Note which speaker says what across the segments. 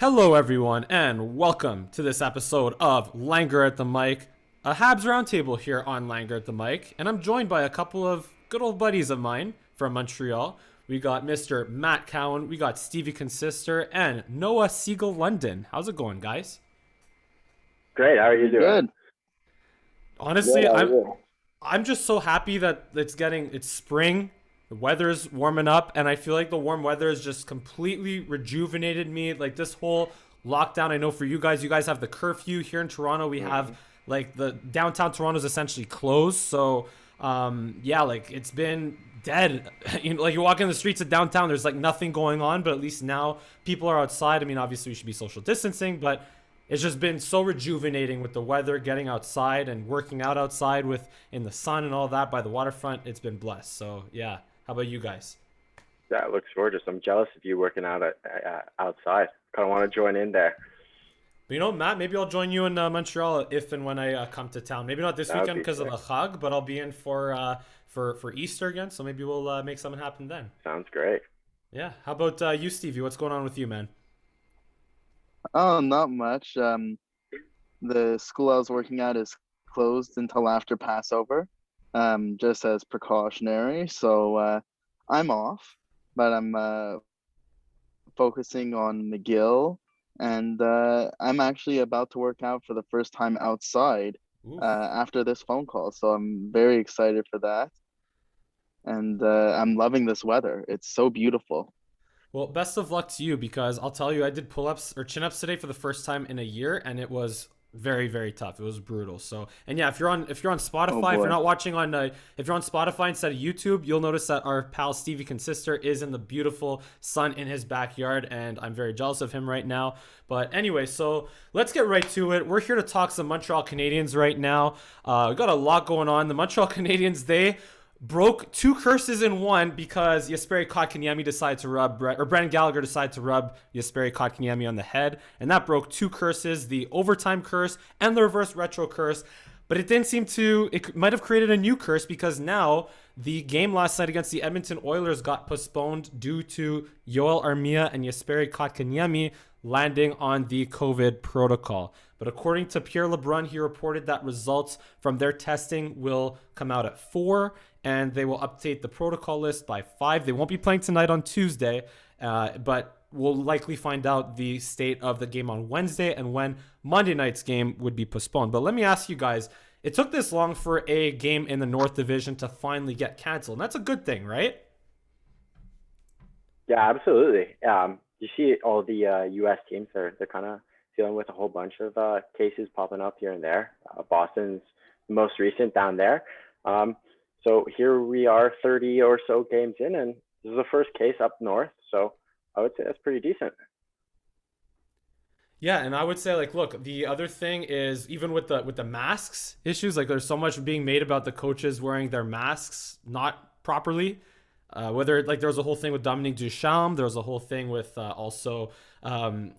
Speaker 1: Hello, everyone, and welcome to this episode of Langer at the Mic, a Habs roundtable here on Langer at the Mic. And I'm joined by a couple of good old buddies of mine from Montreal. We got Mr. Matt Cowan, we got Stevie Concister, and Noah Siegal-London. How's it going, guys?
Speaker 2: Great. How are you
Speaker 3: Pretty
Speaker 2: doing?
Speaker 3: good.
Speaker 1: Honestly,
Speaker 2: Good. How are
Speaker 1: I'm
Speaker 2: you?
Speaker 1: I'm just so happy that it's spring. The weather's warming up, and I feel like the warm weather has just completely rejuvenated me. Like this whole lockdown, I know for you guys have the curfew here in Toronto. We have like the downtown Toronto is essentially closed. So, yeah, like it's been dead. Like you walk in the streets of downtown, there's like nothing going on, but at least now people are outside. I mean, obviously we should be social distancing, but it's just been so rejuvenating with the weather, getting outside and working out outside with in the sun and all that by the waterfront. It's been blessed. So yeah, how about you guys?
Speaker 2: That looks gorgeous. I'm jealous of you working out outside. Kind of want to join in there.
Speaker 1: But Matt, maybe I'll join you in Montreal if and when I come to town. Maybe not this
Speaker 2: That would
Speaker 1: weekend
Speaker 2: be
Speaker 1: because of
Speaker 2: sick.
Speaker 1: the Chag, but I'll be in for Easter again. So maybe we'll make something happen then.
Speaker 2: Sounds great.
Speaker 1: Yeah. How about you, Stevie? What's going on with you, man?
Speaker 3: Oh, not much. The school I was working at is closed until after Passover, just as precautionary. So I'm off, but I'm focusing on McGill, and I'm actually about to work out for the first time outside
Speaker 1: Oof.
Speaker 3: after this phone call. So I'm very excited for that, and I'm loving this weather. It's so beautiful.
Speaker 1: Well, best of luck to you because I'll tell you, I did pull-ups or chin-ups today for the first time in a year, and it was very, very tough. It was brutal. So, and yeah, if you're on
Speaker 3: Oh
Speaker 1: Spotify, if you're
Speaker 3: boy.
Speaker 1: not watching on, if you're on Spotify instead of YouTube, you'll notice that our pal Stevie Consister is in the beautiful sun in his backyard, and I'm very jealous of him right now. But anyway, so let's get right to it. We're here to talk some Montreal Canadiens right now. We got a lot going on. The Montreal Canadiens, they broke two curses in one because Jesperi Kotkaniemi decided to or Brendan Gallagher decided to rub Jesperi Kotkaniemi on the head, and that broke two curses: the overtime curse and the reverse retro curse. But it didn't seem to. It might have created a new curse because now the game last night against the Edmonton Oilers got postponed due to Joel Armia and Jesperi Kotkaniemi landing on the COVID protocol. But according to Pierre LeBrun, he reported that results from their testing will come out at 4, and they will update the protocol list by 5. They won't be playing tonight on Tuesday, but we'll likely find out the state of the game on Wednesday and when Monday night's game would be postponed. But let me ask you guys, it took this long for a game in the North Division to finally get canceled. And that's a good thing, right?
Speaker 2: Yeah, absolutely. You see all the U.S. teams they're kind of dealing with a whole bunch of cases popping up here and there. Boston's the most recent down there. So here we are, 30 or so games in, and this is the first case up north. So I would say that's pretty decent.
Speaker 1: Yeah, and I would say like, look, the other thing is even with the masks issues, like there's so much being made about the coaches wearing their masks not properly. Whether like there was a whole thing with Dominique Ducharme, there was a whole thing with also Daryl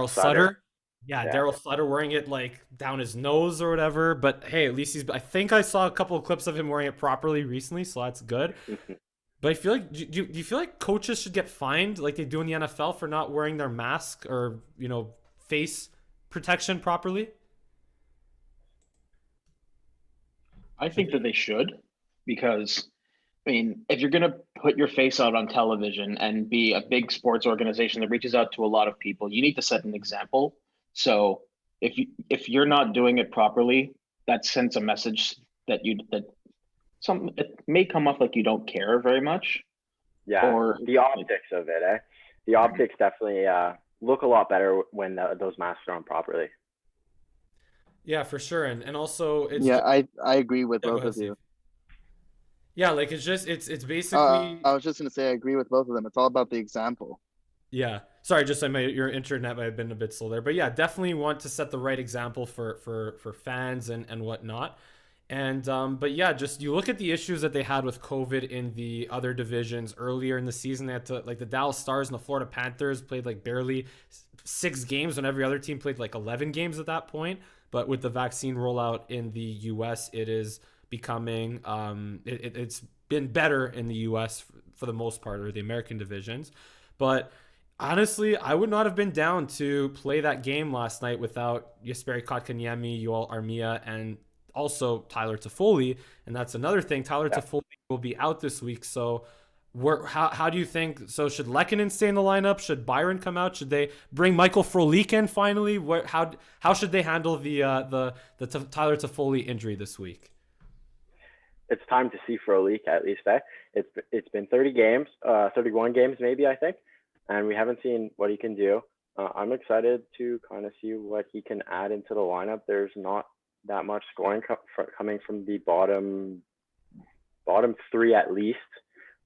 Speaker 2: Sutter.
Speaker 1: Sutter. Yeah,
Speaker 2: Yeah.
Speaker 1: Daryl Sutter wearing it like down his nose or whatever. But hey, at least he's. I think I saw a couple of clips of him wearing it properly recently, so that's good. But I feel like do you feel like coaches should get fined like they do in the NFL for not wearing their mask or face protection properly?
Speaker 4: I think that they should, because I mean, if you're going to put your face out on television and be a big sports organization that reaches out to a lot of people, you need to set an example. So if you're not doing it properly, that sends a message that some it may come off like you don't care very much,
Speaker 2: Yeah,
Speaker 4: or
Speaker 2: the optics of it, eh? The optics definitely look a lot better when those masks are on properly.
Speaker 1: Yeah, for sure, and also it's
Speaker 3: Yeah,
Speaker 1: just,
Speaker 3: I agree with
Speaker 1: yeah. Go
Speaker 3: both
Speaker 1: ahead,
Speaker 3: of
Speaker 1: Steve.
Speaker 3: you.
Speaker 1: Yeah, like it's basically.
Speaker 3: I was just gonna say I agree with both of them. It's all about the example.
Speaker 1: Yeah. Sorry, just your internet might have been a bit slow there. But yeah, definitely want to set the right example for fans and whatnot. And but yeah, just you look at the issues that they had with COVID in the other divisions earlier in the season. They had to like the Dallas Stars and the Florida Panthers played like barely 6 games when every other team played like 11 games at that point. But with the vaccine rollout in the US, it is becoming it's been better in the US for the most part, or the American divisions. But Honestly, I would not have been down to play that game last night without Jesperi Kotkaniemi, Joel Armia, and also Tyler Toffoli. And that's another thing. Tyler
Speaker 2: Yeah.
Speaker 1: Toffoli will be out this week. So how do you think? So should Lehkonen stay in the lineup? Should Byron come out? Should they bring Michael Frolik in finally? How should they handle the Tyler Toffoli injury this week?
Speaker 2: It's time to see Frolik at least. It's been 30 games, 31 games maybe, I think, and we haven't seen what he can do. I'm excited to kind of see what he can add into the lineup. There's not that much scoring coming from the bottom three at least.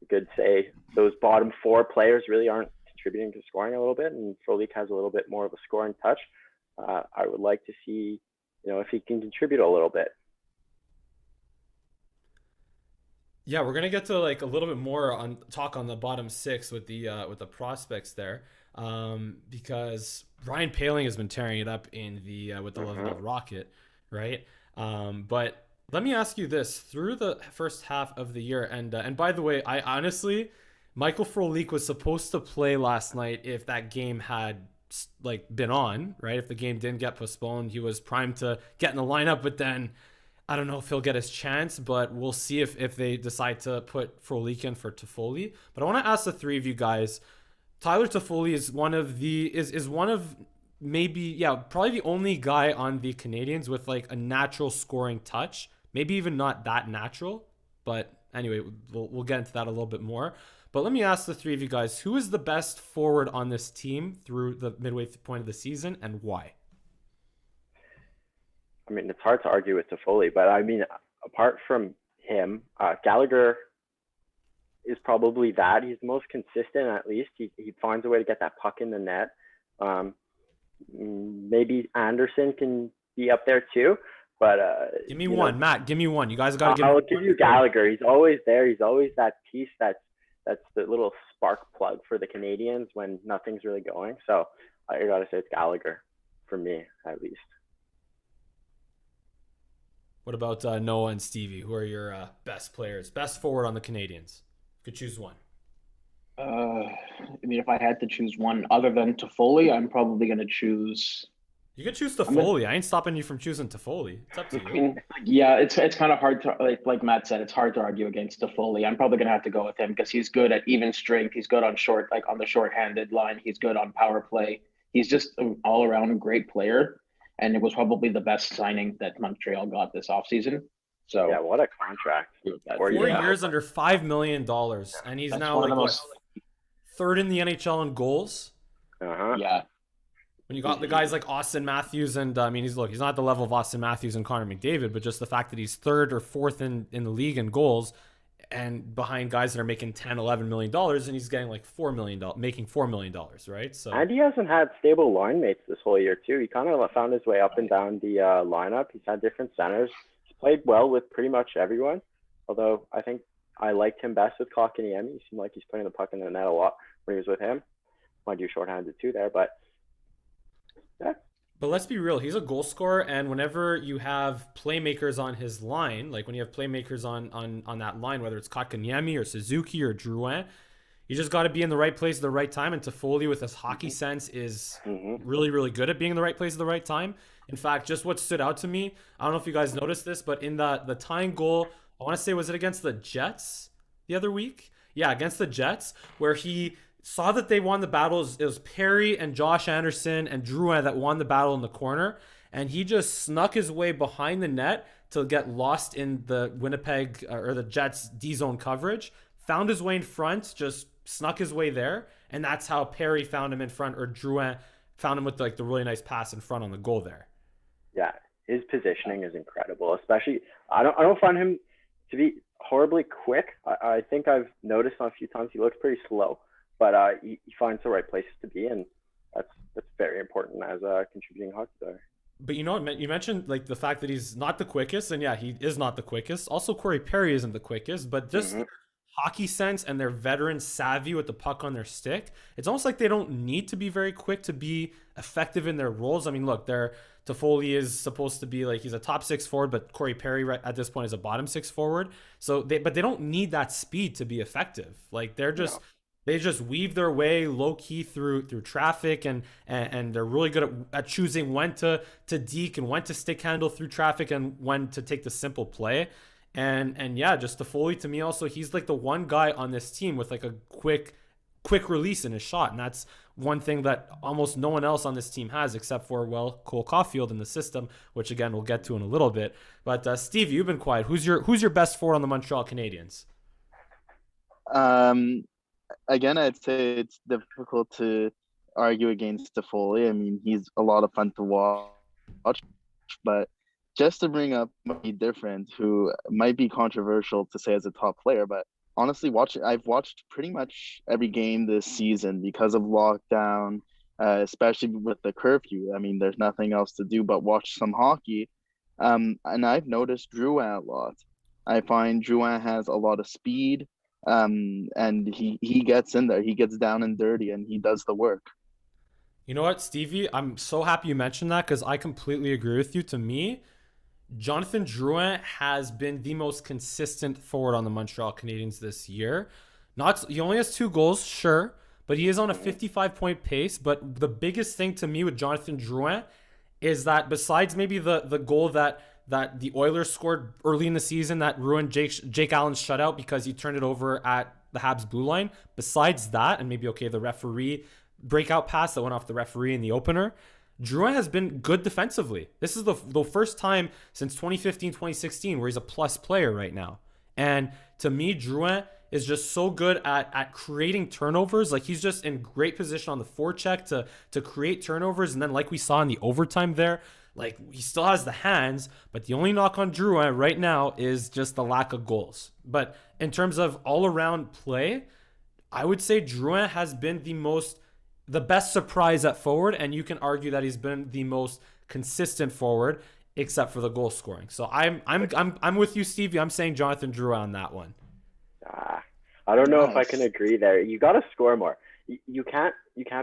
Speaker 2: We could say those bottom four players really aren't contributing to scoring a little bit, and Frolik has a little bit more of a scoring touch. I would like to see, if he can contribute a little bit.
Speaker 1: Yeah, we're gonna get to like a little bit more on talk on the bottom six with the prospects there, because Ryan Poehling has been tearing it up in the with the Level Rocket, right? But let me ask you this: through the first half of the year, and by the way, I honestly, Michael Frolik was supposed to play last night if that game had like been on, right? If the game didn't get postponed, he was primed to get in the lineup, but then I don't know if he'll get his chance, but we'll see if they decide to put Frolik in for Toffoli. But I want to ask the three of you guys. Tyler Toffoli is one of probably the only guy on the Canadiens with like a natural scoring touch. Maybe even not that natural, but anyway, we'll get into that a little bit more. But let me ask the three of you guys, who is the best forward on this team through the midway point of the season and why?
Speaker 2: I mean, it's hard to argue with Toffoli, but I mean, apart from him, Gallagher is probably that. He's the most consistent, at least. He finds a way to get that puck in the net. Maybe Anderson can be up there too, but
Speaker 1: give me one, Matt. Give me one. You guys got to give.
Speaker 2: I'll give you Gallagher. He's always there. He's always that piece that's the little spark plug for the Canadiens when nothing's really going. So I gotta say it's Gallagher for me, at least.
Speaker 1: What about Noah and Stevie? Who are your best players, best forward on the Canadiens? Could choose one.
Speaker 4: I mean, if I had to choose one other than Toffoli, I'm probably going to choose.
Speaker 1: You could choose Toffoli. I ain't stopping you from choosing Toffoli. It's up to you.
Speaker 4: I mean, yeah, it's kind of hard to like Matt said, it's hard to argue against Toffoli. I'm probably going to have to go with him because he's good at even strength. He's good on on the shorthanded line. He's good on power play. He's just an all around great player. And it was probably the best signing that Montreal got this offseason. So
Speaker 2: yeah, what a contract!
Speaker 1: 4 years under $5 million, and he's now like third in the NHL in goals.
Speaker 4: Yeah.
Speaker 1: When you got the guys like Austin Matthews, and I mean, he's not at the level of Austin Matthews and Connor McDavid, but just the fact that he's third or fourth in the league in goals, and behind guys that are making $10-11 million, and he's getting like making $4 million, right? So,
Speaker 2: and he hasn't had stable line mates this whole year too. He kind of found his way up and down the lineup. He's had different centers. He's played well with pretty much everyone. Although I think I liked him best with Kotkaniemi. He seemed like he's putting the puck in the net a lot when he was with him. Mind you, shorthanded too there, but yeah.
Speaker 1: But let's be real, he's a goal scorer, and whenever you have playmakers on his line, like when you have playmakers on that line, whether it's Kotkaniemi or Suzuki or Drouin, you just got to be in the right place at the right time, and Toffoli with his hockey sense is really, really good at being in the right place at the right time. In fact, just what stood out to me, I don't know if you guys noticed this, but in the tying goal, I want to say, was it against the Jets the other week? Yeah, against the Jets, where he saw that they won the battles. It was Perry and Josh Anderson and Drouin that won the battle in the corner, and he just snuck his way behind the net to get lost in the Winnipeg or the Jets D-zone coverage, found his way in front, just snuck his way there, and that's how Perry found him in front, or Drouin found him with like the really nice pass in front on the goal there.
Speaker 2: Yeah, his positioning is incredible. Especially, I don't find him to be horribly quick. I think I've noticed on a few times he looks pretty slow. But he finds the right places to be, and that's very important as a contributing hockey player.
Speaker 1: But you mentioned like the fact that he's not the quickest, and yeah, he is not the quickest. Also, Corey Perry isn't the quickest, but just hockey sense and their veteran savvy with the puck on their stick, it's almost like they don't need to be very quick to be effective in their roles. I mean, look, Toffoli is supposed to be like, he's a top six forward, but Corey Perry at this point is a bottom six forward. So they don't need that speed to be effective. Like they're just They just weave their way low key through traffic, and they're really good at choosing when to deke and when to stick handle through traffic and when to take the simple play. And yeah, just Toffoli to me also, he's like the one guy on this team with like a quick release in his shot, and that's one thing that almost no one else on this team has except for, well, Cole Caulfield in the system, which again we'll get to in a little bit. But Steve, you've been quiet. Who's your best forward on the Montreal Canadiens?
Speaker 3: Again, I'd say it's difficult to argue against Toffoli. I mean, he's a lot of fun to watch, but just to bring up somebody different who might be controversial to say as a top player, but honestly, I've watched pretty much every game this season because of lockdown, especially with the curfew. I mean, there's nothing else to do but watch some hockey. And I've noticed Drouin a lot. I find Drouin has a lot of speed. And he gets in there, he gets down and dirty, and he does the work.
Speaker 1: You know what, Stevie? I'm so happy you mentioned that because I completely agree with you. To me, Jonathan Drouin has been the most consistent forward on the Montreal Canadiens this year. He only has 2 goals, sure, but he is on a 55-point pace. But the biggest thing to me with Jonathan Drouin is that besides maybe the goal that the Oilers scored early in the season that ruined Jake Allen's shutout because he turned it over at the Habs blue line. Besides that, and maybe, okay, the referee breakout pass that went off the referee in the opener, Drouin has been good defensively. This is the first time since 2015, 2016 where he's a plus player right now. And to me, Drouin is just so good at creating turnovers. Like, he's just in great position on the forecheck to create turnovers. And then like we saw in the overtime there, like, he still has the hands, but the only knock on Drouin right now is just the lack of goals. But in terms of all-around play, I would say Drouin has been the best surprise at forward, and you can argue that he's been the most consistent forward, except for the goal scoring. So I'm with you, Stevie. I'm saying Jonathan Drouin on that one.
Speaker 2: I don't know if I can agree there. You got to score more. You can't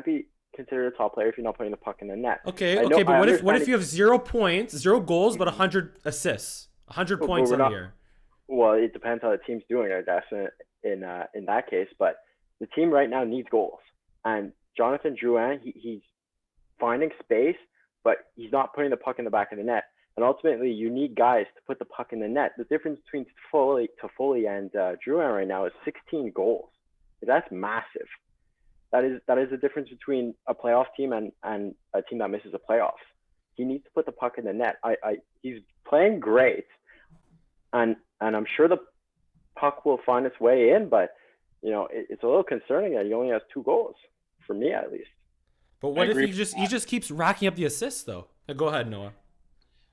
Speaker 2: be considered a top player if you're not putting the puck in the net.
Speaker 1: Okay, but what if you have 0 points, 0 goals, but 100 assists, 100 points in the year?
Speaker 2: Well, it depends how the team's doing, I guess, in that case. But the team right now needs goals, and Jonathan Drouin, he's finding space, but he's not putting the puck in the back of the net. And ultimately, you need guys to put the puck in the net. The difference between Toffoli and Drouin right now is 16 goals. That's massive. That is the difference between a playoff team and a team that misses the playoffs. He needs to put the puck in the net. He's playing great, and I'm sure the puck will find its way in. But it's a little concerning that he only has 2 goals, for me at least.
Speaker 1: But what if he just keeps racking up the assists though? Go ahead, Noah.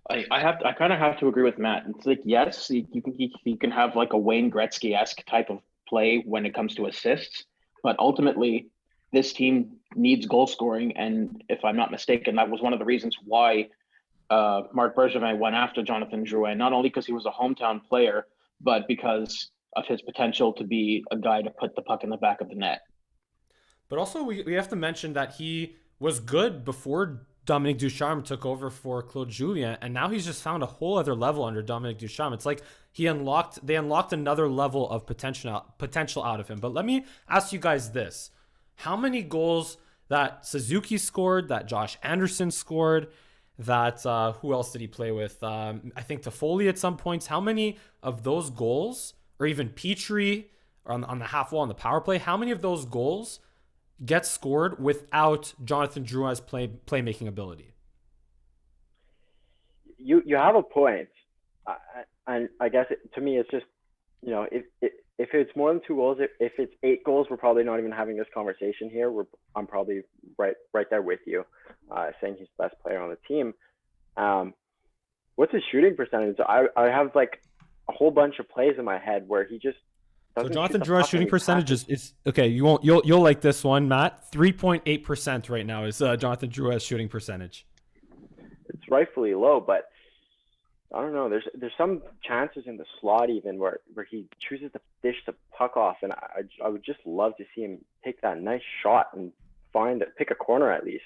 Speaker 4: I kind of have to agree with Matt. It's like, yes, you can have like a Wayne Gretzky-esque type of play when it comes to assists, but ultimately, this team needs goal scoring, and if I'm not mistaken, that was one of the reasons why Marc Bergevin went after Jonathan Drouin, not only because he was a hometown player, but because of his potential to be a guy to put the puck in the back of the net.
Speaker 1: But also, we have to mention that he was good before Dominique Ducharme took over for Claude Julien, and now he's just found a whole other level under Dominique Ducharme. It's like they unlocked another level of potential out of him. But let me ask you guys this. How many goals that Suzuki scored, that Josh Anderson scored, that who else did he play with? I think Toffoli at some points. How many of those goals, or even Petrie on the half wall on the power play, how many of those goals get scored without Jonathan Drouin's playmaking ability?
Speaker 2: You have a point, and I guess to me it's just if it's more than 2 goals, if it's 8 goals, we're probably not even having this conversation here. I'm probably right there with you, saying he's the best player on the team. What's his shooting percentage? I have like a whole bunch of plays in my head where he just doesn't.
Speaker 1: So Jonathan Drouin's shooting percentage is okay. You'll like this one, Matt. 3.8% right now is Jonathan Drouin's shooting percentage. It's
Speaker 2: rightfully low, but I don't know. There's some chances in the slot even where he chooses to dish the puck off, and I would just love to see him take that nice shot and pick a corner at least.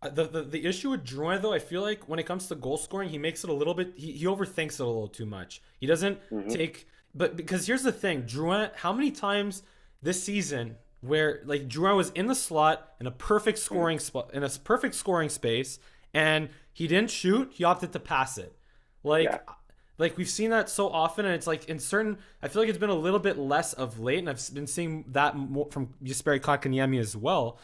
Speaker 1: The issue with Drouin though, I feel like when it comes to goal scoring, he makes it a little bit. He overthinks it a little too much. He doesn't take. But because here's the thing, Drouin, how many times this season where like Drouin was in the slot in a perfect scoring spot in a perfect scoring space, and he didn't shoot. He opted to pass it. Like
Speaker 2: Yeah.
Speaker 1: like we've seen that so often, and it's like in certain. I feel like it's been a little bit less of late, and I've been seeing that more from Jesperi Kotkaniemi as well.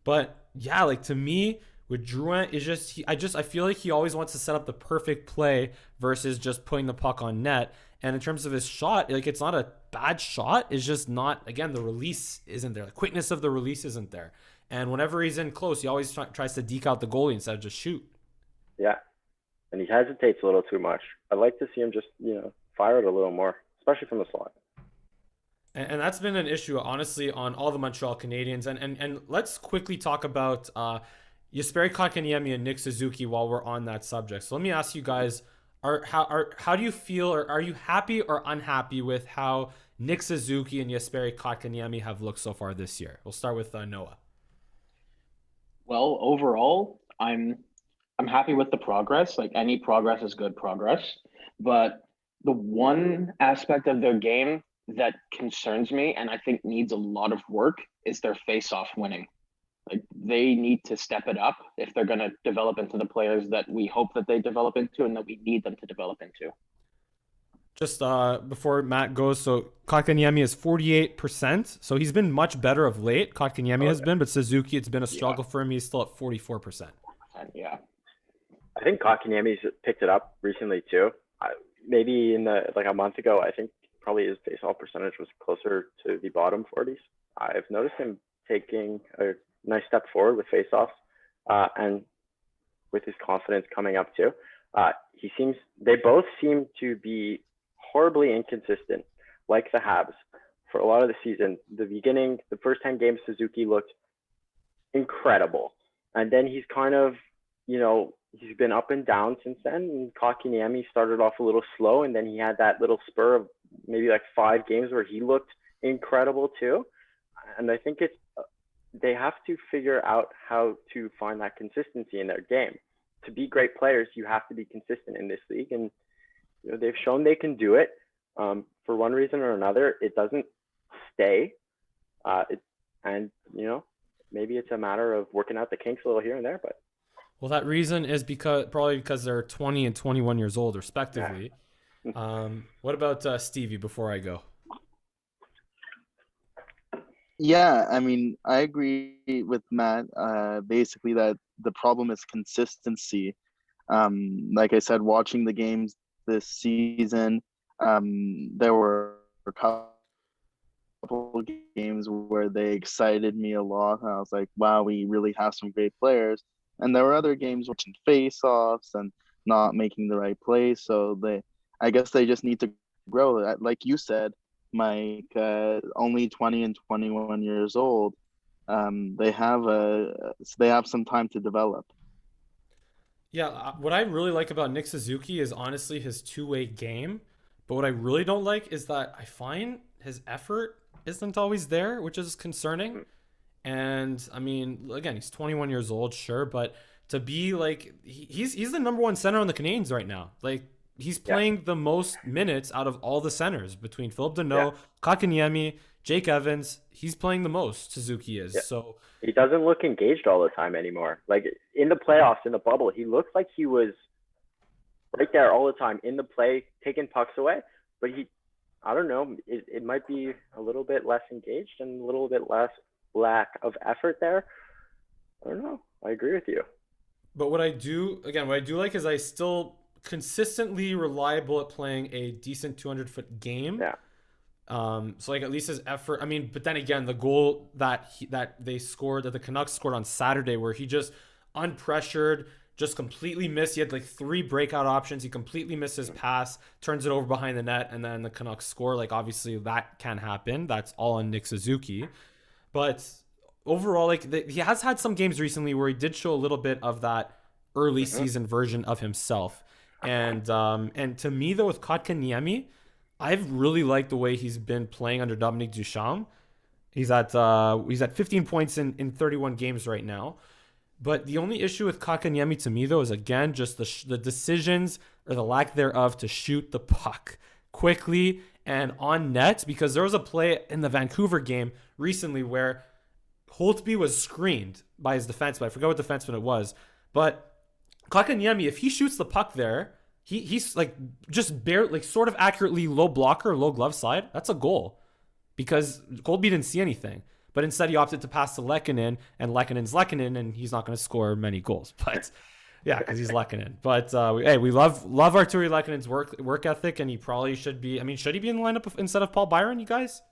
Speaker 1: But yeah, like to me, with Drouin, is just I feel like he always wants to set up the perfect play versus just putting the puck on net. And in terms of his shot, like it's not a bad shot. It's just not, again, the release isn't there. The quickness of the release isn't there. And whenever he's in close, he always tries to deke out the goalie instead of just shoot.
Speaker 2: Yeah. And he hesitates a little too much. I'd like to see him just, fire it a little more, especially from the slot.
Speaker 1: And that's been an issue, honestly, on all the Montreal Canadiens. And let's quickly talk about Jesperi Kotkaniemi and Nick Suzuki while we're on that subject. So let me ask you guys, how do you feel, or are you happy or unhappy with how Nick Suzuki and Jesperi Kotkaniemi have looked so far this year? We'll start with Noah.
Speaker 4: Well, overall, I'm happy with the progress. Like any progress is good progress. But the one aspect of their game that concerns me and I think needs a lot of work is their face-off winning. Like they need to step it up if they're going to develop into the players that we hope that they develop into and that we need them to develop into.
Speaker 1: Just before Matt goes, so Kotkaniemi is 48%. So he's been much better of late. Kotkaniemi has been, but Suzuki, it's been a struggle for him. He's still at 44%.
Speaker 4: Yeah.
Speaker 2: I think Kotkaniemi's picked it up recently too. Maybe in a month ago, I think probably his face-off percentage was closer to the bottom 40s. I've noticed him taking a nice step forward with face-offs, and with his confidence coming up too. They both seem to be horribly inconsistent, like the Habs. For a lot of the season, the first 10 games, Suzuki looked incredible. And then he's kind of, he's been up and down since then. And Kotkaniemi started off a little slow, and then he had that little spur of maybe like 5 games where he looked incredible too. And I think they have to figure out how to find that consistency in their game. To be great players, you have to be consistent in this league, and they've shown they can do it. For one reason or another, it doesn't stay, maybe it's a matter of working out the kinks a little here and there. But
Speaker 1: well, that reason is probably because they're 20 and 21 years old, respectively. Yeah. What about Stevie? Before I go.
Speaker 3: Yeah, I mean, I agree with Matt. Basically, that the problem is consistency. Like I said, watching the games this season, there were a couple games where they excited me a lot. I was like, wow, we really have some great players. And there were other games watching face-offs and not making the right plays. So I guess they just need to grow. Like you said, Mike, only 20 and 21 years old. They have some time to develop.
Speaker 1: Yeah, what I really like about Nick Suzuki is honestly his two-way game. But what I really don't like is that I find his effort isn't always there, which is concerning. And I mean, again, he's 21 years old, sure, but to be like he's the number one center on the Canadiens right now. Like he's playing the most minutes out of all the centers between Philip Deneau, Kotkaniemi, Jake Evans. He's playing the most. Suzuki is. Yeah. So
Speaker 2: he doesn't look engaged all the time anymore. Like in the playoffs, in the bubble, he looked like he was right there all the time in the play, taking pucks away. But I don't know, it might be a little bit less engaged and a little bit less lack of effort there. I don't know. I agree with you.
Speaker 1: But what I do like is I still consistently reliable at playing a decent 200-foot game.
Speaker 2: Yeah.
Speaker 1: So like at least his effort. I mean, but then again, the goal that the Canucks scored on Saturday, where he just unpressured, just completely missed. He had like 3 breakout options. He completely missed his pass, turns it over behind the net, and then the Canucks score. Like obviously that can happen. That's all on Nick Suzuki. But overall, like he has had some games recently where he did show a little bit of that early season version of himself. And to me though, with Kotkaniemi, I've really liked the way he's been playing under Dominique Ducharme. He's at 15 points in 31 games right now. But the only issue with Kotkaniemi to me though is again just the decisions or the lack thereof to shoot the puck quickly and on net, because there was a play in the Vancouver game recently where Holtby was screened by his defenseman. I forgot what defenseman it was, but Kotkaniemi, if he shoots the puck there, he's like just barely, like sort of accurately low blocker, low glove side. That's a goal because Holtby didn't see anything. But instead, he opted to pass to Lehkonen, and Lekkonen's Lehkonen, and he's not going to score many goals. But yeah, because he's Lehkonen. But we love Artturi Lehkonen's work ethic, and he probably should be. I mean, should he be in the lineup instead of Paul Byron? You guys?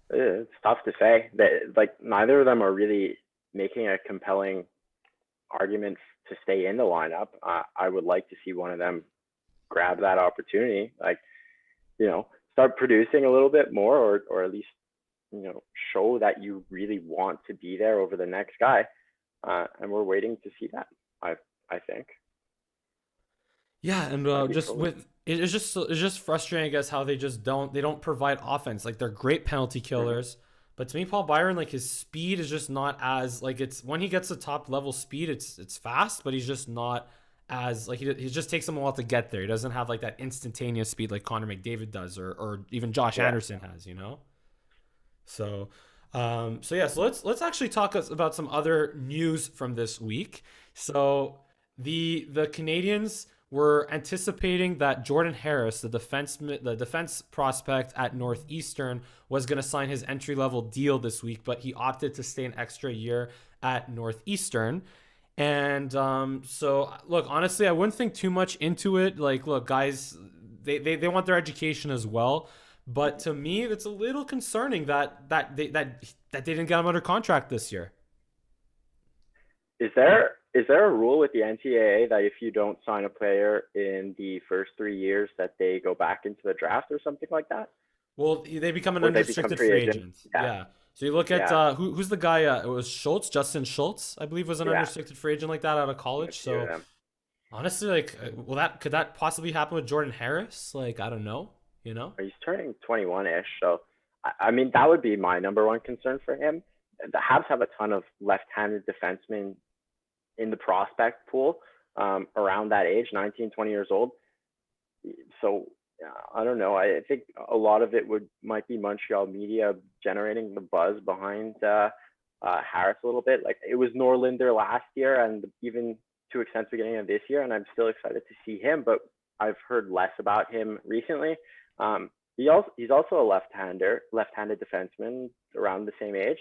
Speaker 2: It's tough to say. Like neither of them are really making a compelling argument to stay in the lineup. I would like to see one of them grab that opportunity, like start producing a little bit more, or at least show that you really want to be there over the next guy. And we're waiting to see that. I think.
Speaker 1: Yeah, and it's just frustrating, I guess, how they don't provide offense. Like they're great penalty killers, but to me, Paul Byron, like his speed is just not as like it's when he gets to top level speed, it's fast, but he's just not as like he just takes him a while to get there. He doesn't have like that instantaneous speed like Connor McDavid does, or even Josh Anderson has, So, let's actually talk about some other news from this week. So the Canadiens were anticipating that Jordan Harris, the defense prospect at Northeastern, was going to sign his entry-level deal this week, but he opted to stay an extra year at Northeastern. And so, look, honestly, I wouldn't think too much into it. Like, look, guys, they want their education as well. But to me, it's a little concerning that they didn't get him under contract this year.
Speaker 2: Is there a rule with the NCAA that if you don't sign a player in the first 3 years that they go back into the draft or something like that?
Speaker 1: Well, they become an unrestricted free agent. Yeah. So you look at who's the guy? It was Schultz, Justin Schultz, I believe, was an unrestricted free agent like that out of college. So honestly, like, could that possibly happen with Jordan Harris? Like, I don't know.
Speaker 2: He's turning 21-ish, so I mean that would be my number one concern for him. The Habs have a ton of left-handed defensemen in the prospect pool around that age, 19, 20 years old. So I don't know. I think a lot of it might be Montreal media generating the buzz behind Harris a little bit. Like it was Norlinder last year, and even to extent beginning of this year, and I'm still excited to see him, but I've heard less about him recently. He's also a left-handed defenseman around the same age.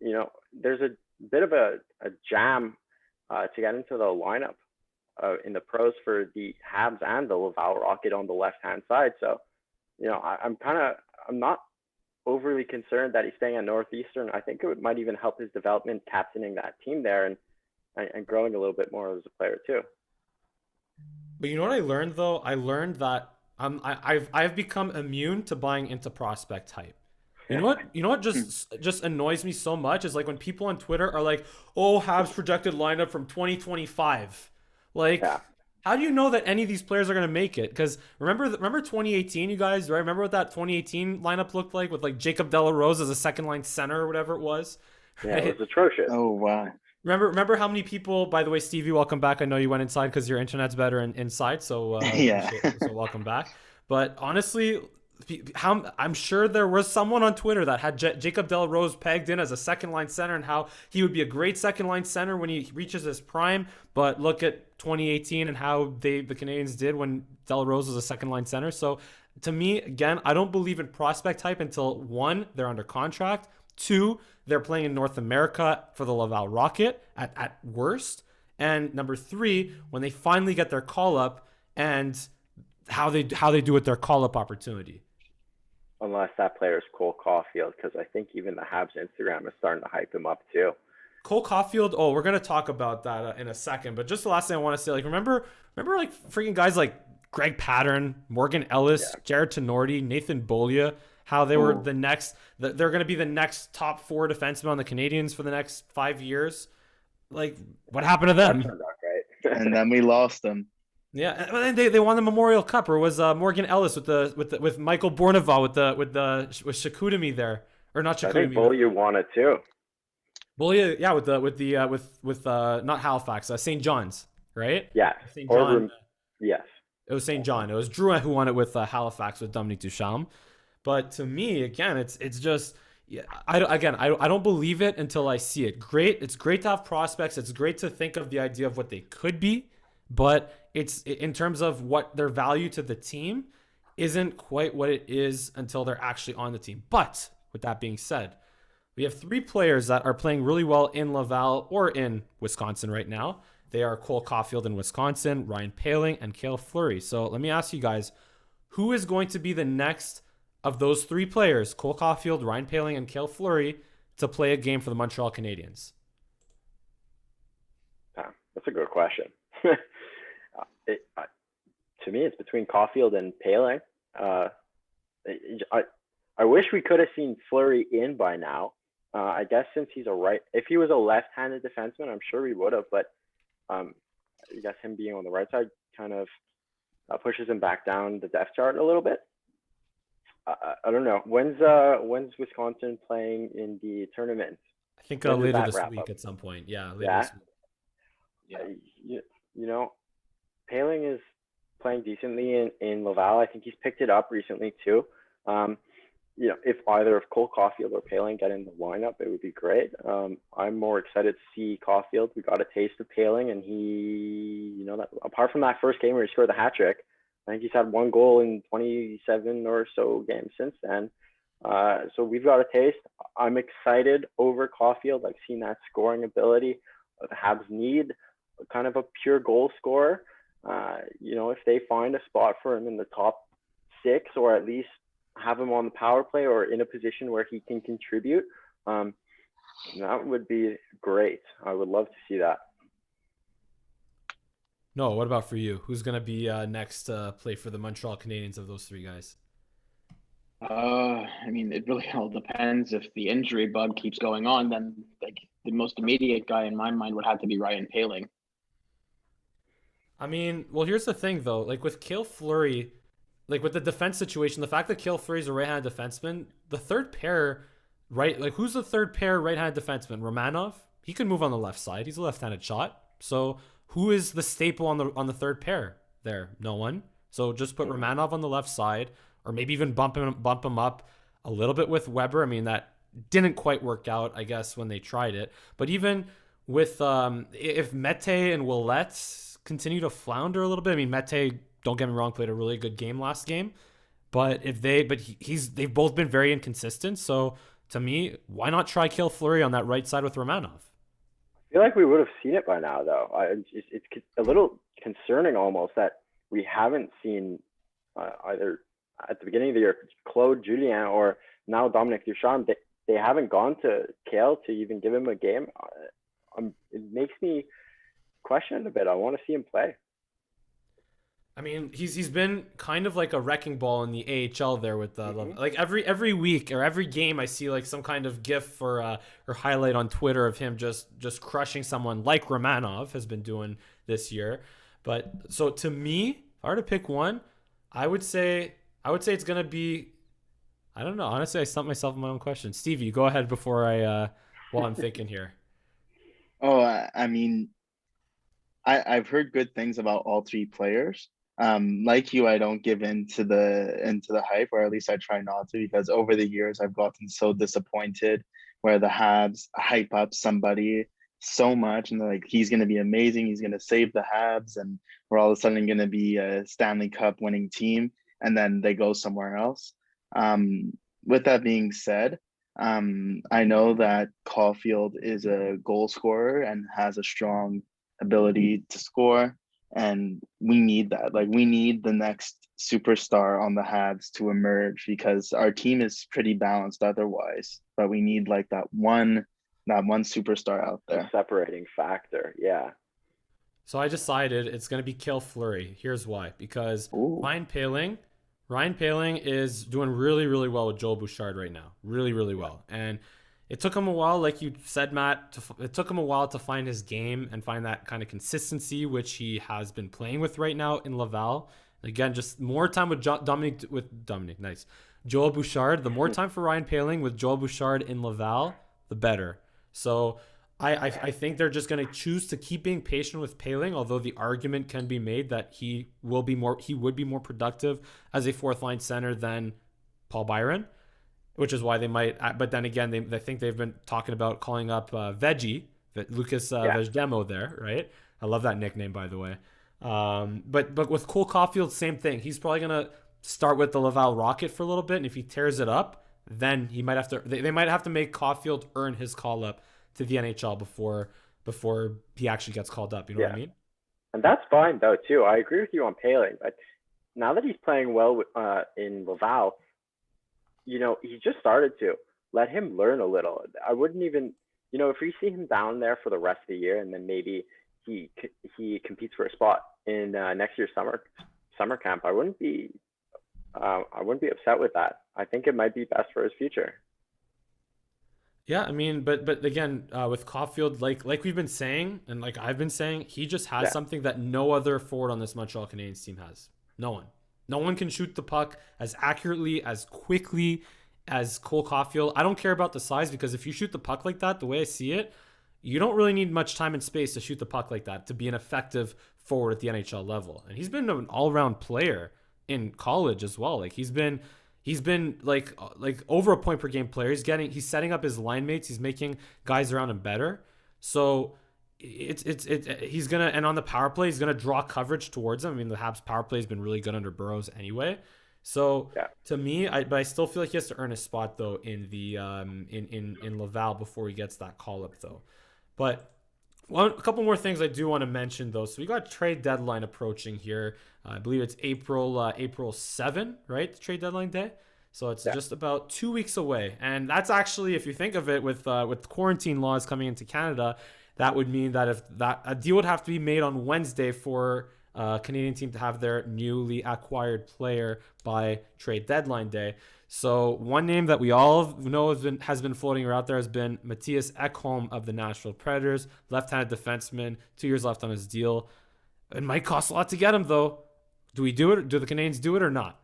Speaker 2: There's a bit of a jam to get into the lineup in the pros for the Habs and the Laval Rocket on the left-hand side. So, I'm not overly concerned that he's staying at Northeastern. I think it might even help his development captaining that team there and growing a little bit more as a player too.
Speaker 1: But you know what I learned though? I learned that I've become immune to buying into prospect hype. You know what just annoys me so much is like when people on Twitter are like, "Oh, Habs projected lineup from 2025." Like, how do you know that any of these players are going to make it? Because remember 2018, you guys, right? Remember what that 2018 lineup looked like with like Jacob Delarose as a second line center or whatever it was?
Speaker 2: Yeah, it was atrocious.
Speaker 3: Oh wow.
Speaker 1: Remember how many people, by the way, Stevie, welcome back. I know you went inside because your internet's better inside, so so welcome back. But honestly, I'm sure there was someone on Twitter that had Jacob Delarose pegged in as a second line center and how he would be a great second line center when he reaches his prime. But look at 2018 and how the Canadiens did when Delarose was a second line center. So to me, again, I don't believe in prospect type until 1, they're under contract. 2, they're playing in North America for the Laval Rocket at worst. And number 3, when they finally get their call up and how they do with their call up opportunity.
Speaker 2: Unless that player is Cole Caulfield, because I think even the Habs Instagram is starting to hype him up too.
Speaker 1: Cole Caulfield, we're going to talk about that in a second. But just the last thing I want to say, like, remember like freaking guys like Greg Pattern, Morgan Ellis, Jared Tenorti, Nathan Beaulieu, how they were they're going to be the next top 4 defensemen on the Canadiens for the next 5 years. Like, what happened to them?
Speaker 3: And then we lost them.
Speaker 1: Yeah, and they won the Memorial Cup, or was Morgan Ellis with Michael Bourneval with Shakutami there, or not Shakutami?
Speaker 2: I think Beaulieu won it too.
Speaker 1: Beaulieu, yeah, with not Halifax, St. John's, right?
Speaker 2: Yeah,
Speaker 1: St. John.
Speaker 2: Yes.
Speaker 1: It was St. John. It was Drouin who won it with Halifax with Dominique Ducharme. But to me, again, it's just yeah. I don't believe it until I see it. Great. It's great to have prospects. It's great to think of the idea of what they could be, but it's in terms of what their value to the team isn't quite what it is until they're actually on the team. But with that being said, we have three players that are playing really well in Laval or in Wisconsin right now. They are Cole Caulfield in Wisconsin, Ryan Poehling, and Cale Fleury. So let me ask you guys, who is going to be the next of those three players, Cole Caulfield, Ryan Poehling, and Cale Fleury, to play a game for the Montreal Canadiens?
Speaker 2: That's a good question. To me, it's between Caulfield and Poehling. I wish we could have seen Fleury in by now. I guess since he's if he was a left-handed defenseman, I'm sure we would have, but I guess him being on the right side kind of pushes him back down the depth chart a little bit. I don't know. When's Wisconsin playing in the tournament?
Speaker 1: I think later this week at some point. Yeah, later this week.
Speaker 2: Yeah. You know, Poehling is playing decently in Laval. I think he's picked it up recently too. You know, if either of Cole Caulfield or Poehling get in the lineup, it would be great. I'm more excited to see Caulfield. We got a taste of Poehling, and he, you know, that apart from that first game where he scored the hat trick, I think he's had one goal in 27 or so games since then. So we've got a taste. I'm excited over Caulfield. I've seen that scoring ability. The Habs need kind of a pure goal scorer. You know, if they find a spot for him in the top 6, or at least have him on the power play or in a position where he can contribute, that would be great. I would love to see that.
Speaker 1: No, what about for you? Who's going to be next play for the Montreal Canadiens of those three guys?
Speaker 4: I mean, it really all depends. If the injury bug keeps going on, then like the most immediate guy in my mind would have to be Ryan Poehling.
Speaker 1: I mean, well, here's the thing though. Like with Cale Fleury, like with the defense situation, the fact that Cale Fleury is a right-handed defenseman, the third pair, right? Like who's the third pair right-handed defenseman? Romanov? He can move on the left side. He's a left-handed shot. So who is the staple on the third pair there? No one. So just put Romanov on the left side, or maybe even bump him up a little bit with Weber. I mean, that didn't quite work out, I guess, when they tried it. But even with if Mete and Willette continue to flounder a little bit, I mean, Mete, don't get me wrong, played a really good game last game, but they've both been very inconsistent. So to me, why not try Cale Fleury on that right side with Romanov?
Speaker 2: I feel like we would have seen it by now, though. It's a little concerning almost that we haven't seen either at the beginning of the year Claude Julien or now Dominique Ducharme. They haven't gone to Cale to even give him a game. It makes me question it a bit. I want to see him play.
Speaker 1: I mean, he's been kind of like a wrecking ball in the AHL there with like every week or every game I see like some kind of GIF or highlight on Twitter of him just crushing someone like Romanov has been doing this year. But so to me, if I were to pick one, I would say it's gonna be, I don't know. Honestly, I stumped myself in my own question. Stevie, go ahead before while I'm thinking here.
Speaker 3: Oh, I mean, I've heard good things about all three players. Like you, I don't give in to the hype, or at least I try not to, because over the years I've gotten so disappointed where the Habs hype up somebody so much and they're like, he's going to be amazing, he's going to save the Habs, and we're all of a sudden going to be a Stanley Cup winning team, and then they go somewhere else. With that being said, I know that Caulfield is a goal scorer and has a strong ability to score, and we need that. Like, we need the next superstar on the Habs to emerge, because our team is pretty balanced otherwise, but we need like that one superstar out there.
Speaker 2: A separating factor. Yeah.
Speaker 1: So I decided it's going to be Cale Fleury. Here's why. Because Ryan Poehling is doing really, really well with Joel Bouchard right now. Really, really well. And it took him a while, like you said, Matt, it took him a while to find his game and find that kind of consistency, which he has been playing with right now in Laval. Again, just more time with Dominic, nice. Joel Bouchard. The more time for Ryan Poehling with Joel Bouchard in Laval, the better. So I think they're just going to choose to keep being patient with Poehling, although the argument can be made that he would be more productive as a fourth line center than Paul Byron, which is why they might. But then again, they think they've been talking about calling up Lucas Vejdemo there, right? I love that nickname, by the way. But with Cole Caulfield, same thing. He's probably gonna start with the Laval Rocket for a little bit, and if he tears it up, then he might have to. They might have to make Caulfield earn his call up to the NHL before he actually gets called up. You know what I mean?
Speaker 2: And that's fine though too. I agree with you on Poehling, but now that he's playing well in Laval, he just started to let him learn a little. I wouldn't even, if we see him down there for the rest of the year, and then maybe he competes for a spot in next year's summer camp, I wouldn't be upset with that. I think it might be best for his future.
Speaker 1: Yeah, I mean, but again, with Caulfield, like we've been saying, and like I've been saying, he just has something that no other forward on this Montreal Canadiens team has. No one can shoot the puck as accurately, as quickly as Cole Caulfield. I don't care about the size, because if you shoot the puck like that, the way I see it, you don't really need much time and space to shoot the puck like that to be an effective forward at the NHL level. And he's been an all-around player in college as well. Like he's been like over a point per game player. He's setting up his line mates. He's making guys around him better. So he's gonna, and on the power play, he's gonna draw coverage towards him. I mean, the Habs power play has been really good under Burrows anyway. So to me, but I still feel like he has to earn a spot though in the in Laval before he gets that call up though. But a couple more things I do want to mention though. So we got trade deadline approaching here. I believe it's April 7, right? The trade deadline day. So it's just about 2 weeks away, and that's actually, if you think of it, with quarantine laws coming into Canada, that would mean that if a deal would have to be made on Wednesday for a Canadian team to have their newly acquired player by trade deadline day. So one name that we all know has been floating around there has been Matthias Ekholm of the Nashville Predators, left-handed defenseman, 2 years left on his deal. It might cost a lot to get him though. Do we do it? Do the Canadiens do it or not?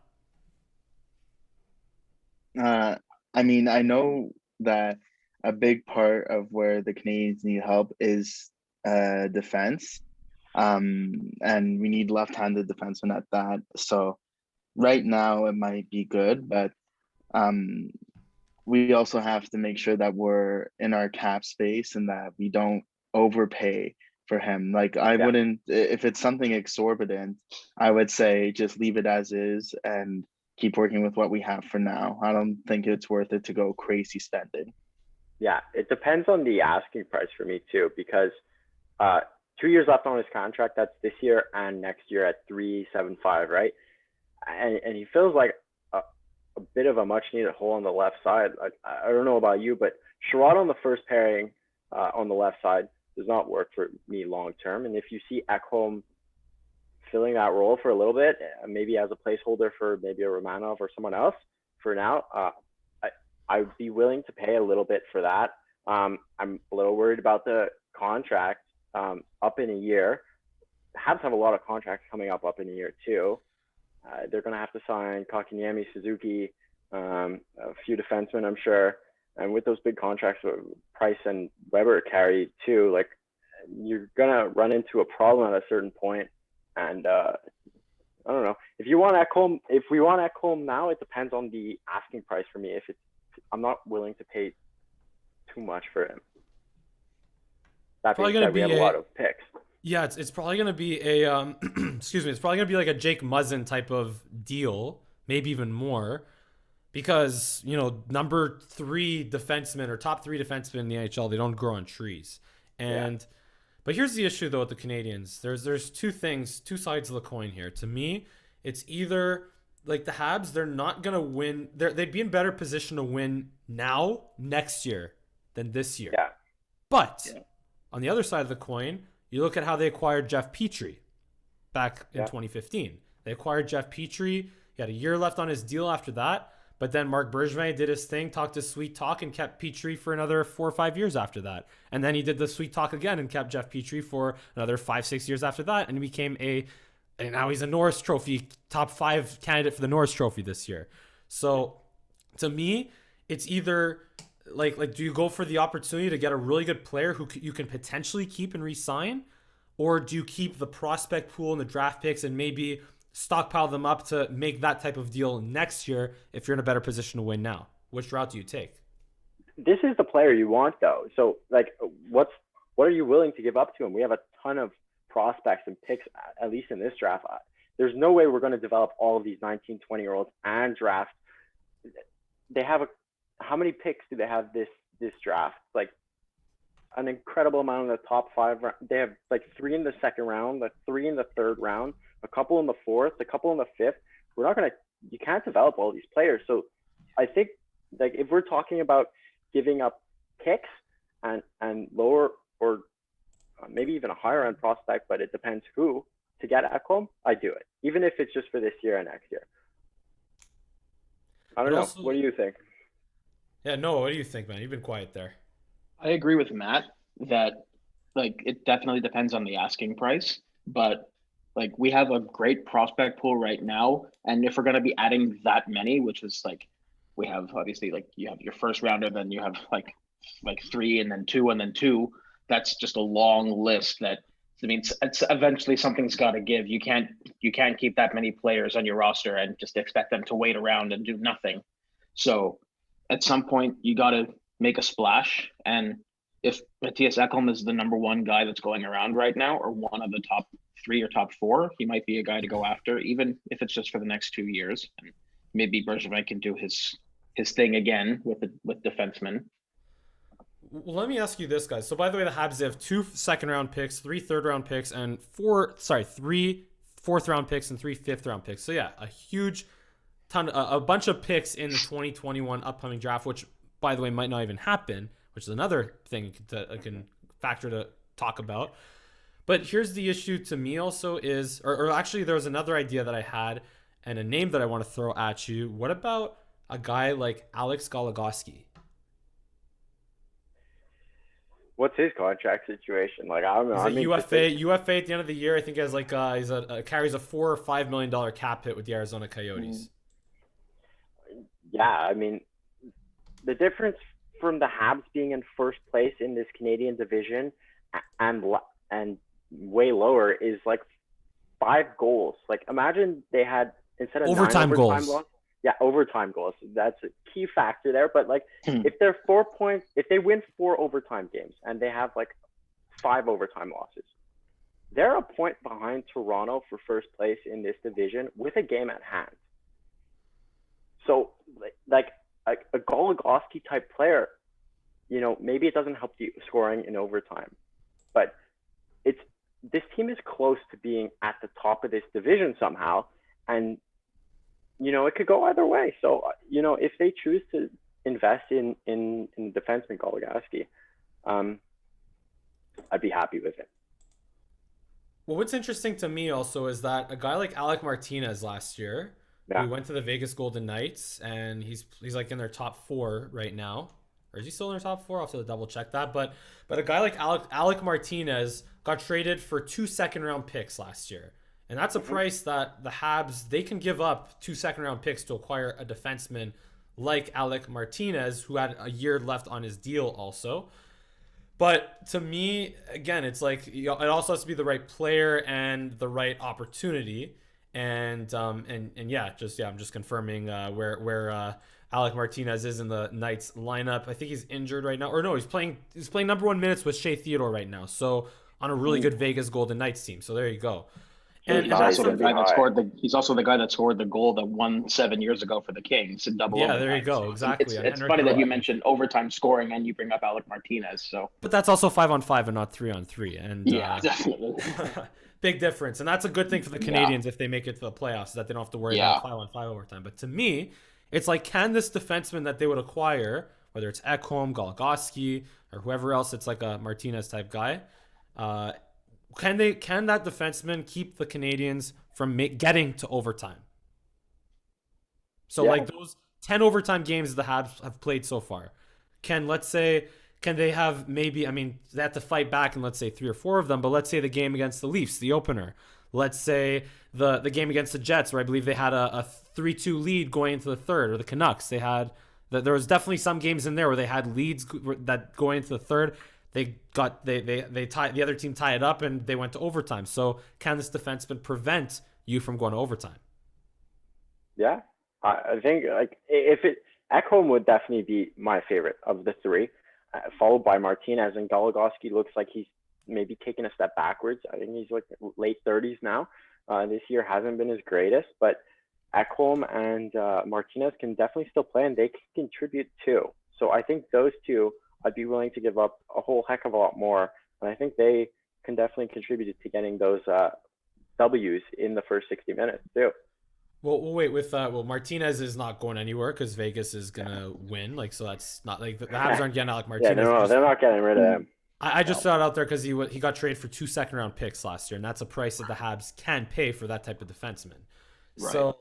Speaker 3: I mean, I know that a big part of where the Canadiens need help is defense. And we need left-handed defensemen at that. So right now it might be good, but we also have to make sure that we're in our cap space and that we don't overpay for him. Like I wouldn't, if it's something exorbitant, I would say just leave it as is and keep working with what we have for now. I don't think it's worth it to go crazy spending.
Speaker 2: Yeah, it depends on the asking price for me too, because 2 years left on his contract. That's this year and next year at $375, right? And he feels like a bit of a much needed hole on the left side. I don't know about you, but Sherrod on the first pairing on the left side does not work for me long term. And if you see Ekholm filling that role for a little bit, maybe as a placeholder for maybe a Romanov or someone else for now, I would be willing to pay a little bit for that. I'm a little worried about the contract up in a year. The Habs have a lot of contracts coming up in a year too. They're going to have to sign Kotkaniemi, Suzuki, a few defensemen, I'm sure. And with those big contracts, Price and Weber carry too, like you're going to run into a problem at a certain point. And I don't know. If we want Ekholm now, it depends on the asking price for me. I'm not willing to pay too much for him. That being said, we have a lot of picks.
Speaker 1: Yeah, it's probably going to be a excuse me. It's probably going to be like a Jake Muzzin type of deal, maybe even more, because number 3 defensemen or top 3 defensemen in the NHL, they don't grow on trees. And but here's the issue though with the Canadiens. There's two sides of the coin here. To me, it's either like the Habs, they're not going to win. They'd be in better position to win next year than this year.
Speaker 2: Yeah.
Speaker 1: But on the other side of the coin, you look at how they acquired Jeff Petrie back in 2015. They acquired Jeff Petrie. He had a year left on his deal after that. But then Marc Bergevin did his thing, talked his sweet talk, and kept Petrie for another 4 or 5 years after that. And then he did the sweet talk again and kept Jeff Petrie for another 5-6 years after that. And he became and now he's a Norris Trophy, top 5 candidate for the Norris Trophy this year. So to me, it's either like do you go for the opportunity to get a really good player who you can potentially keep and re-sign, or do you keep the prospect pool and the draft picks and maybe stockpile them up to make that type of deal next year if you're in a better position to win now? Which route do you take?
Speaker 2: This is the player you want, though. So, like, what are you willing to give up to him? We have a ton of prospects and picks, at least in this draft. There's no way we're going to develop all of these 19, 20-year-olds and draft. They have how many picks do they have this draft? Like, an incredible amount in the top 5. They have like 3 in the second round, like 3 in the third round, a couple in the fourth, a couple in the fifth. You can't develop all these players. So I think, like, if we're talking about giving up picks and lower or maybe even a higher end prospect, but it depends who, to get Ekholm, I do it, even if it's just for this year and next year. I don't know.
Speaker 1: Also,
Speaker 2: what do you think?
Speaker 1: Yeah, no, what do you think, man? You've been quiet there.
Speaker 4: I agree with Matt that, like, it definitely depends on the asking price, but like, we have a great prospect pool right now, and if we're going to be adding that many, which is like, we have obviously, like, you have your first rounder, then you have like 3 and then 2 and then 2. That's just a long list that, I mean, it's eventually something's got to give. You can't keep that many players on your roster and just expect them to wait around and do nothing. So at some point you got to make a splash. And if Matthias Ekholm is the number 1 guy that's going around right now, or one of the top 3 or top 4, he might be a guy to go after, even if it's just for the next 2 years. And maybe Bergevin can do his thing again with defensemen.
Speaker 1: Well, let me ask you this, guys. So, by the way, the Habs have 2 second-round picks, 3 third-round picks, and 3 fourth-round picks and 3 fifth-round picks. So, yeah, a huge a bunch of picks in the 2021 upcoming draft, which, by the way, might not even happen, which is another thing that I can factor to talk about. But here's the issue to me also is, or actually there was another idea that I had and a name that I want to throw at you. What about a guy like Alex Goligoski?
Speaker 2: What's his contract situation? Like, I don't know.
Speaker 1: He's a UFA at the end of the year. I think has like carries a $4 or $5 million cap hit with the Arizona Coyotes.
Speaker 2: Yeah, I mean, the difference from the Habs being in first place in this Canadian division and way lower is like 5 goals. Like, imagine they had, instead of
Speaker 1: overtime
Speaker 2: 9
Speaker 1: goals.
Speaker 2: Loss, yeah, overtime goals. That's a key factor there. But like, if they're 4 points, if they win 4 overtime games and they have like 5 overtime losses, they're a point behind Toronto for first place in this division with a game at hand. So like a Goligoski type player, you know, maybe it doesn't help you scoring in overtime, but this team is close to being at the top of this division somehow, and you know, it could go either way. So, you know, if they choose to invest in defenseman Goligoski, I'd be happy with it.
Speaker 1: Well, what's interesting to me also is that a guy like Alec Martinez last year, who went to the Vegas Golden Knights, and he's like in their top 4 right now. Or is he still in their top 4? I'll have to double check that. But a guy like Alec Martinez got traded for 2 second-round picks last year. And that's a price that the Habs, they can give up 2 second-round picks to acquire a defenseman like Alec Martinez, who had a year left on his deal also. But to me, again, it's like, you know, it also has to be the right player and the right opportunity. And yeah, I'm just confirming where Alec Martinez is in the Knights lineup. I think he's injured right now, or no, he's playing number 1 minutes with Shea Theodore right now. So on a really good Vegas Golden Knights team. So there you go.
Speaker 4: And he's also the guy that scored the goal that won 7 years ago for the Kings in double.
Speaker 1: Yeah, there you go. Exactly.
Speaker 4: It's funny that you mentioned overtime scoring and you bring up Alec Martinez. So,
Speaker 1: but that's also 5-on-5 and not 3-on-3. And
Speaker 4: yeah, definitely.
Speaker 1: Big difference. And that's a good thing for the Canadiens if they make it to the playoffs, that they don't have to worry about 5-on-5 overtime. But to me, it's like, can this defenseman that they would acquire, whether it's Ekholm, Goligoski, or whoever else, it's like a Martinez type guy, can that defenseman keep the Canadiens from getting to overtime? So like those 10 overtime games the Habs have played so far, can they have maybe, I mean, they have to fight back in, let's say, 3 or 4 of them, but let's say the game against the Leafs, the opener. Let's say the game against the Jets, where I believe they had a 3-2 lead going into the third, or the Canucks. They had There was definitely some games in there where they had leads that going into the third, they tied, the other team tie it up and they went to overtime. So can this defenseman prevent you from going to overtime?
Speaker 2: Yeah, I think like if it Ekholm would definitely be my favorite of the three, followed by Martinez, and Goligoski looks like he's maybe taking a step backwards. I think he's like late 30s now. This year hasn't been his greatest, but Ekholm and Martinez can definitely still play, and they can contribute too. So I think those two, I'd be willing to give up a whole heck of a lot more, and I think they can definitely contribute to getting those W's in the first 60 minutes too.
Speaker 1: Well, we'll wait with Martinez is not going anywhere because Vegas is gonna win. Like, so that's not like the Habs aren't getting Alec Martinez.
Speaker 2: Yeah, no, they're not getting rid of him.
Speaker 1: I just threw it out there because he got traded for 2 second-round picks last year, and that's a price that the Habs can pay for that type of defenseman.
Speaker 4: Right.
Speaker 1: So,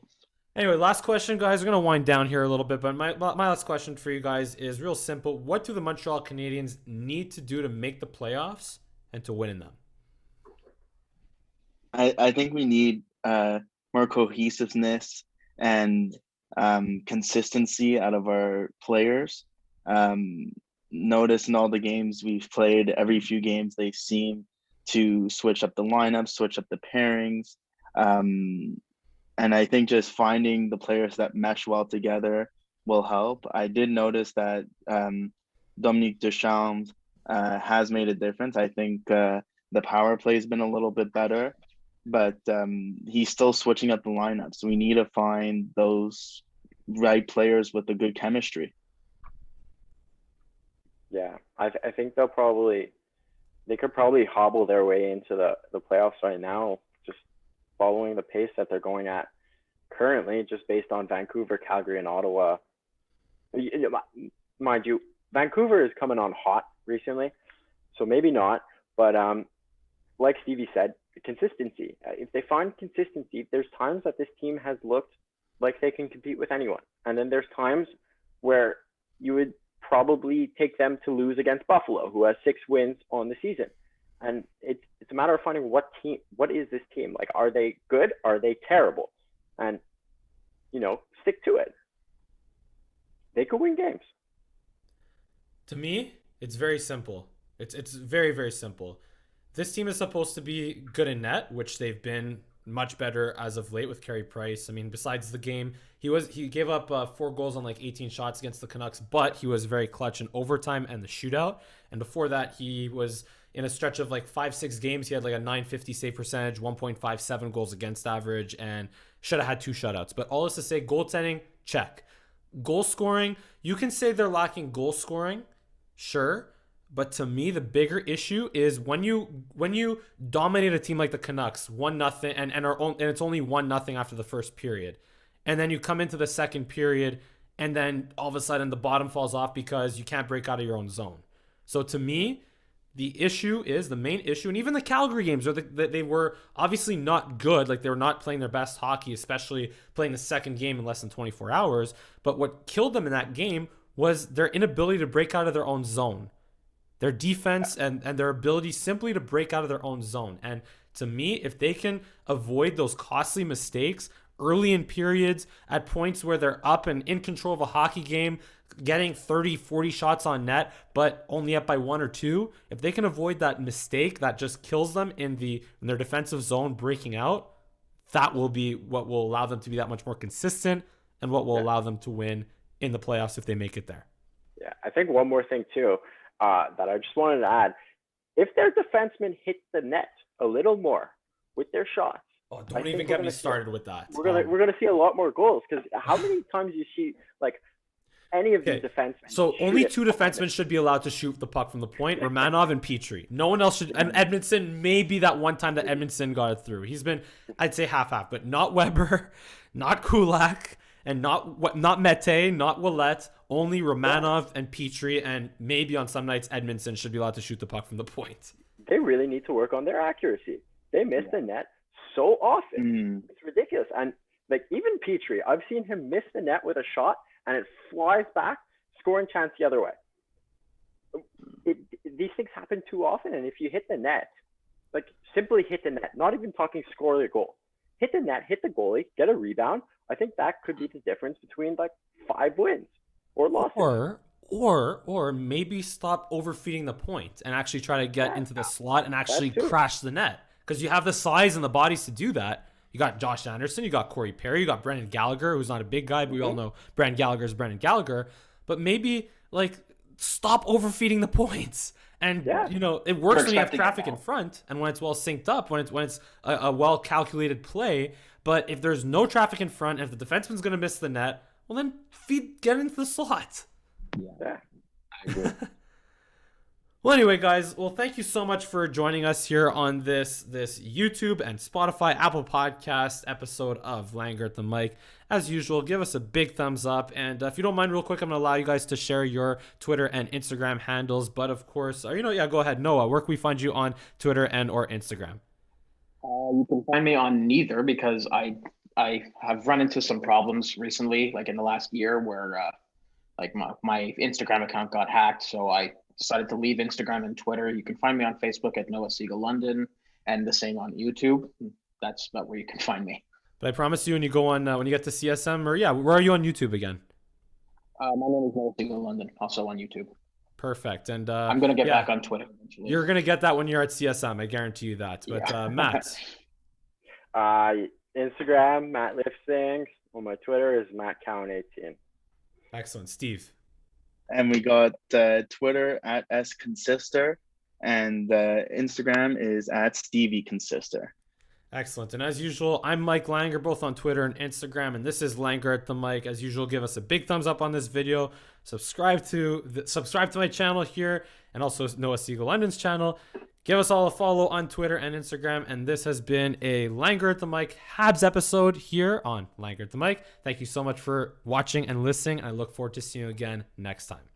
Speaker 1: anyway, last question, guys. We're gonna wind down here a little bit, but my last question for you guys is real simple. What do the Montreal Canadiens need to do to make the playoffs and to win in them?
Speaker 3: I think we need more cohesiveness and consistency out of our players. Notice in all the games we've played, every few games they seem to switch up the lineup, switch up the pairings. And I think just finding the players that mesh well together will help. I did notice that Dominique Duchamp has made a difference. I think the power play has been a little bit better, but he's still switching up the lineup. So we need to find those right players with a good chemistry.
Speaker 2: Yeah, I think they could probably hobble their way into the playoffs right now, just following the pace that they're going at currently, just based on Vancouver, Calgary, and Ottawa. Mind you, Vancouver is coming on hot recently, so maybe not. But like Stevie said, consistency. If they find consistency, there's times that this team has looked like they can compete with anyone, and then there's times where you would probably take them to lose against Buffalo, who has 6 wins on the season. And it's a matter of finding what is this team? Like, are they good? Are they terrible? And, stick to it. They could win games.
Speaker 1: To me, it's very simple. It's very, very simple. This team is supposed to be good in net, which they've been much better as of late with Carey Price. I mean, besides the game, he gave up 4 goals on like 18 shots against the Canucks, but he was very clutch in overtime and the shootout. And before that, he was in a stretch of like 5-6 games. He had like a .950 save percentage, 1.57 goals against average, and should have had 2 shutouts. But all this to say, goaltending, check. Goal scoring, you can say they're lacking goal scoring, sure. But to me, the bigger issue is when you dominate a team like the Canucks 1-0 and it's only 1-0 after the first period, and then you come into the second period and then all of a sudden the bottom falls off because you can't break out of your own zone. So to me, the main issue, and even the Calgary games they were obviously not good, like they were not playing their best hockey, especially playing the second game in less than 24 hours. But what killed them in that game was their inability to break out of their own zone. Their defense and their ability simply to break out of their own zone. And to me, if they can avoid those costly mistakes early in periods at points where they're up and in control of a hockey game, getting 30, 40 shots on net, but only up by 1 or 2, if they can avoid that mistake that just kills them in their defensive zone breaking out, that will be what will allow them to be that much more consistent and what will allow them to win in the playoffs if they make it there.
Speaker 2: Yeah, I think one more thing too. That I just wanted to add, if their defensemen hit the net a little more with their shots.
Speaker 1: Oh, don't even get me started with that.
Speaker 2: We're gonna see a lot more goals, because how many times you see like any of these defensemen?
Speaker 1: So only 2 defensemen should be allowed to shoot the puck from the point: Romanov and Petrie. No one else should. And Edmondson, maybe that one time that Edmondson got it through. He's been, I'd say, half, but not Weber, not Kulak, and not Mete, not Ouellet. Only Romanov and Petrie, and maybe on some nights Edmondson should be allowed to shoot the puck from the point.
Speaker 2: They really need to work on their accuracy. They miss the net so often. It's ridiculous. And like even Petrie, I've seen him miss the net with a shot and it flies back, scoring chance the other way. These things happen too often, and if you hit the net, like simply hit the net, not even talking score the goal, hit the net, hit the goalie, get a rebound. I think that could be the difference between like 5 wins or losses.
Speaker 1: Or maybe stop overfeeding the point and actually try to get into the slot and actually crash the net, because you have the size and the bodies to do that. You got Josh Anderson, you got Corey Perry, you got Brendan Gallagher, who's not a big guy, but we all know Brendan Gallagher is Brendan Gallagher. But maybe like stop overfeeding the points. And you know, it works when you have traffic in front and when it's well synced up, when it's a well calculated play. But if there's no traffic in front, if the defenseman's going to miss the net, well then get into the slot.
Speaker 2: Yeah, I agree.
Speaker 1: Well, anyway, guys, well, thank you so much for joining us here on this YouTube and Spotify, Apple Podcast episode of Langer at the Mic. As usual, give us a big thumbs up. And if you don't mind, real quick, I'm going to allow you guys to share your Twitter and Instagram handles. But of course, go ahead. Noah, where can we find you on Twitter and or Instagram?
Speaker 4: You can find me on neither, because I have run into some problems recently, like in the last year, where like my Instagram account got hacked. So I decided to leave Instagram and Twitter. You can find me on Facebook at Noah Siegal-London, and the same on YouTube. That's about where you can find me.
Speaker 1: But I promise you, when you go on, when you get to CSM, where are you on YouTube again?
Speaker 4: My name is Noah Siegal-London, also on YouTube.
Speaker 1: Perfect. And
Speaker 4: I'm going to get back on Twitter eventually.
Speaker 1: You're going to get that when you're at CSM. I guarantee you that. But Matt?
Speaker 2: Instagram, Matt Lifting. On my Twitter is Matt Cowan 18.
Speaker 1: Excellent. Steve?
Speaker 3: And we got Twitter at @Concister, and Instagram is at Stevie Concister.
Speaker 1: Excellent. And as usual, I'm Mike Langer, both on Twitter and Instagram, and this is Langer at the Mic. As usual, give us a big thumbs up on this video. Subscribe to my channel here, and also Noah Siegal-London's channel. Give us all a follow on Twitter and Instagram. And this has been a Langer at the Mic Habs episode here on Langer at the Mic. Thank you so much for watching and listening. I look forward to seeing you again next time.